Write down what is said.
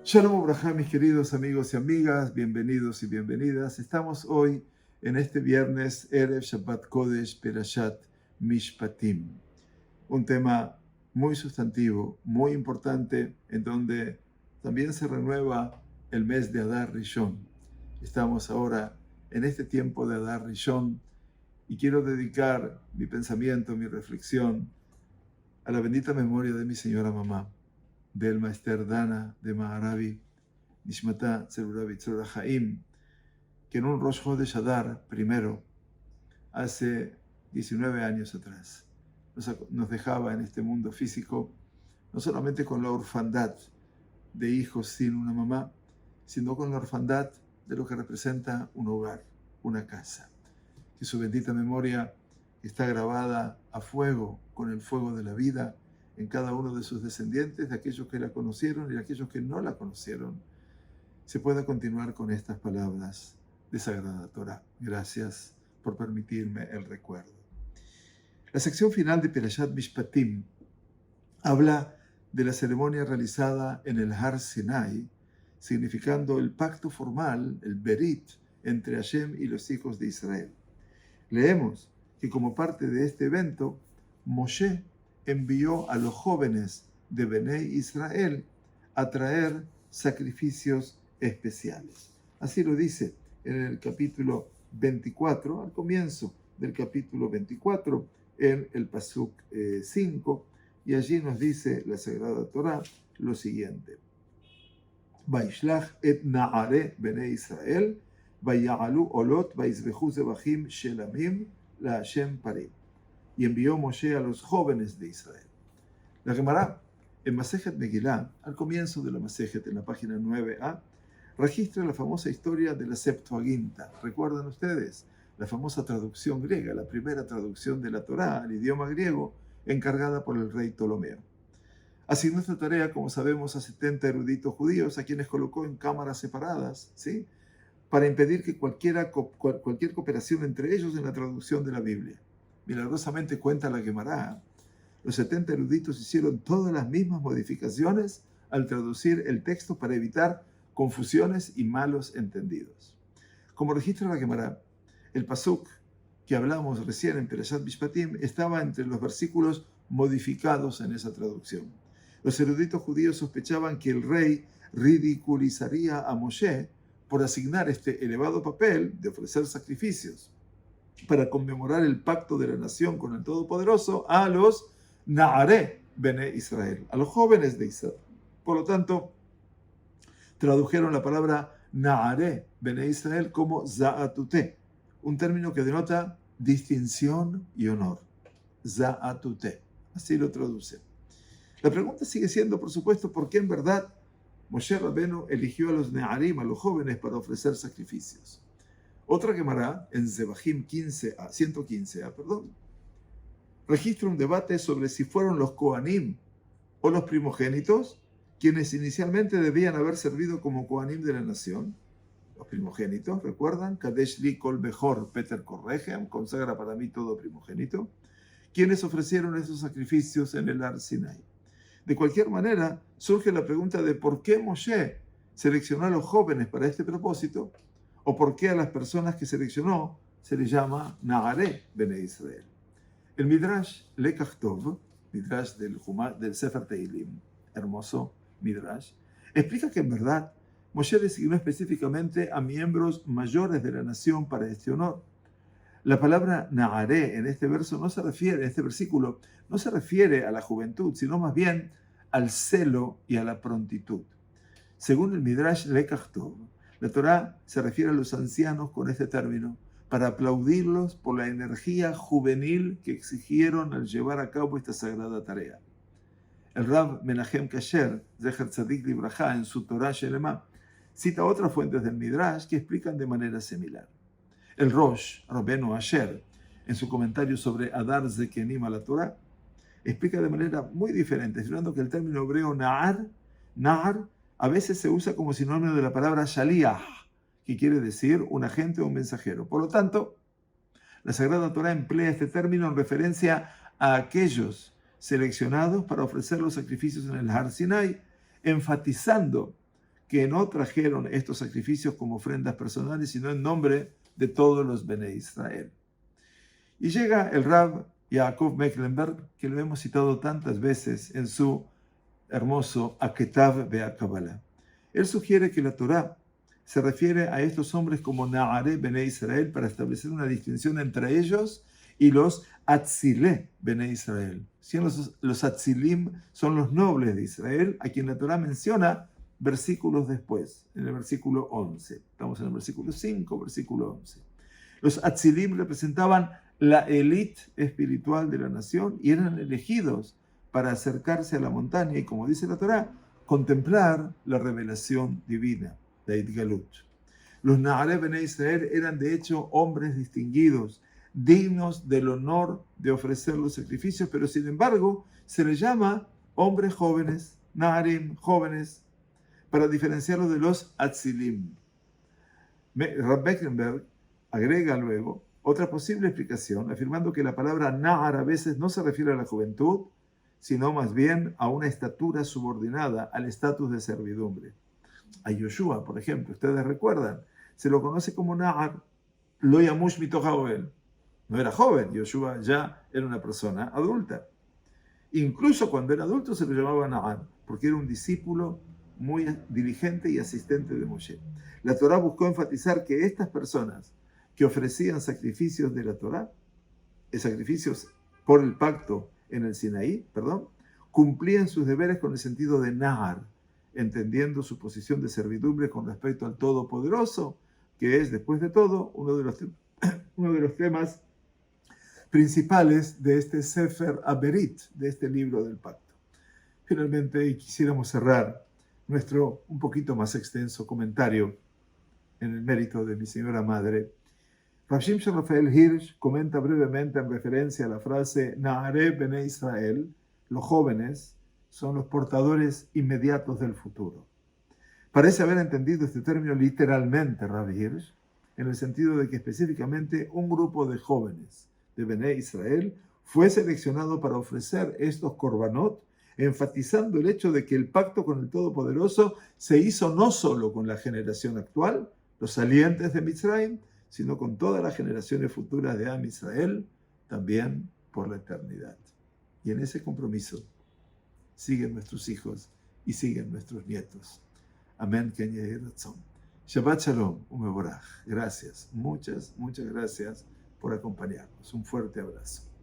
Shalom Ubrajá, mis queridos amigos y amigas, bienvenidos y bienvenidas. Estamos hoy en este viernes, Erev Shabbat Kodesh Perashat Mishpatim. Un tema muy sustantivo, muy importante, en donde también se renueva el mes de Adar Rishon. Estamos ahora en este tiempo de Adar Rishon y quiero dedicar mi pensamiento, mi reflexión a la bendita memoria de mi señora mamá, del Maester Dana de Maharabi, Nishmata Tzerurabi Tzorah Haim, que en un Rosh Chodesh Adar primero, hace 19 años atrás, nos dejaba en este mundo físico, no solamente con la orfandad de hijos sin una mamá, sino con la orfandad de lo que representa un hogar, una casa. Que su bendita memoria está grabada a fuego, con el fuego de la vida, en cada uno de sus descendientes, de aquellos que la conocieron y de aquellos que no la conocieron, se pueda continuar con estas palabras de Sagrada Torah. Gracias por permitirme el recuerdo. La sección final de Perashat Mishpatim habla de la ceremonia realizada en el Har Sinai, significando el pacto formal, el Berit, entre Hashem y los hijos de Israel. Leemos que como parte de este evento, Moshe envió a los jóvenes de Bené Israel a traer sacrificios especiales. Así lo dice en el capítulo 24, al comienzo del capítulo 24, en el Pasuk 5, y allí nos dice la Sagrada Torah lo siguiente: Vaishlach et na'are Bené Israel, vaya'alu olot vaizbehu zebachim shelamim la Hashem parim. Y envió Moshe a los jóvenes de Israel. La Gemara, en Masejet Megilá, al comienzo de la Masejet, en la página 9a, registra la famosa historia de la Septuaginta. ¿Recuerdan ustedes? La famosa traducción griega, la primera traducción de la Torá al idioma griego, encargada por el rey Ptolomeo. Asignó esta tarea, como sabemos, a 70 eruditos judíos, a quienes colocó en cámaras separadas, ¿sí?, para impedir que cualquier cooperación entre ellos en la traducción de la Biblia. Milagrosamente cuenta la Gemara, los 70 eruditos hicieron todas las mismas modificaciones al traducir el texto para evitar confusiones y malos entendidos. Como registra la Gemara, el pasuk que hablamos recién en Perashat Mishpatim estaba entre los versículos modificados en esa traducción. Los eruditos judíos sospechaban que el rey ridiculizaría a Moshe por asignar este elevado papel de ofrecer sacrificios para conmemorar el pacto de la nación con el Todopoderoso a los Na'are Bene Israel, a los jóvenes de Israel. Por lo tanto, tradujeron la palabra Na'are Bene Israel como Za'atute, un término que denota distinción y honor. Za'atute, así lo traduce. La pregunta sigue siendo, por supuesto, ¿por qué en verdad Moshe Rabbeinu eligió a los Ne'arim, a los jóvenes, para ofrecer sacrificios? Otra Gemara, en Zebahim 115a, registra un debate sobre si fueron los Kohanim o los primogénitos quienes inicialmente debían haber servido como Kohanim de la nación. Los primogénitos, ¿recuerdan? Kadesh li kol bechor Peter Korrechem, consagra para mí todo primogénito, quienes ofrecieron esos sacrificios en el Har Sinai. De cualquier manera, surge la pregunta de por qué Moshe seleccionó a los jóvenes para este propósito, o por qué a las personas que seleccionó se les llama Na'are Bene Israel. El Midrash Lekach Tov, Midrash del Sefer Teilim, hermoso Midrash, explica que en verdad Moshe designó específicamente a miembros mayores de la nación para este honor. La palabra Na'are en este versículo no se refiere a la juventud, sino más bien al celo y a la prontitud. Según el Midrash Lekach Tov, la Torá se refiere a los ancianos con este término para aplaudirlos por la energía juvenil que exigieron al llevar a cabo esta sagrada tarea. El Rav Menachem Kasher, Zecher Tzadik Libraja, en su Torah Shelema, cita otras fuentes del Midrash que explican de manera similar. El Rosh, Rabbeinu Asher, en su comentario sobre Adar Zekenim a la Torah, explica de manera muy diferente, afirmando que el término hebreo Na'ar, a veces se usa como sinónimo de la palabra Shaliach, que quiere decir un agente o un mensajero. Por lo tanto, la Sagrada Torah emplea este término en referencia a aquellos seleccionados para ofrecer los sacrificios en el Har Sinai, enfatizando que no trajeron estos sacrificios como ofrendas personales, sino en nombre de todos los Bene Israel. Y llega el Rab Yaakov Mecklenberg, que lo hemos citado tantas veces en su hermoso Aketav Be'akabalah. Él sugiere que la Torá se refiere a estos hombres como Na'are Bene Israel para establecer una distinción entre ellos y los Atzilé Bene Israel. Si los Atzilim son los nobles de Israel, a quien la Torá menciona versículos después, en el versículo 11. Estamos en el versículo 5, versículo 11. Los Atzilim representaban la élite espiritual de la nación y eran elegidos para acercarse a la montaña y, como dice la Torá, contemplar la revelación divina, la Itgalut. Los Na'are Bene Israel eran de hecho hombres distinguidos, dignos del honor de ofrecer los sacrificios, pero sin embargo se les llama hombres jóvenes, Na'arim, jóvenes, para diferenciarlos de los Atzilim. Rab Mecklenberg agrega luego otra posible explicación, afirmando que la palabra Na'ar a veces no se refiere a la juventud, sino más bien a una estatura subordinada al estatus de servidumbre. A Yoshua, por ejemplo, ustedes recuerdan, se lo conoce como Na'ar, lo yamush mitoch haoel. No era joven, Yoshua ya era una persona adulta. Incluso cuando era adulto se lo llamaba Na'ar, porque era un discípulo muy diligente y asistente de Moshe. La Torá buscó enfatizar que estas personas que ofrecían sacrificios de la Torá, sacrificios por el pacto en el Sinaí, cumplían sus deberes con el sentido de Nahar, entendiendo su posición de servidumbre con respecto al Todopoderoso, que es, después de todo, uno de los temas principales de este Sefer Aberit, de este libro del pacto. Finalmente, quisiéramos cerrar nuestro un poquito más extenso comentario en el mérito de mi señora madre. Rav Shimshon Rafael Hirsch comenta brevemente en referencia a la frase Na'are Bene Israel, los jóvenes son los portadores inmediatos del futuro. Parece haber entendido este término literalmente Rav Hirsch, en el sentido de que específicamente un grupo de jóvenes de Bene Israel fue seleccionado para ofrecer estos korbanot, enfatizando el hecho de que el pacto con el Todopoderoso se hizo no solo con la generación actual, los salientes de Mitzrayim, sino con todas las generaciones futuras de Am Israel, también por la eternidad. Y en ese compromiso siguen nuestros hijos y siguen nuestros nietos. Amén. Shabbat Shalom, Umeborach. Gracias, muchas gracias por acompañarnos. Un fuerte abrazo.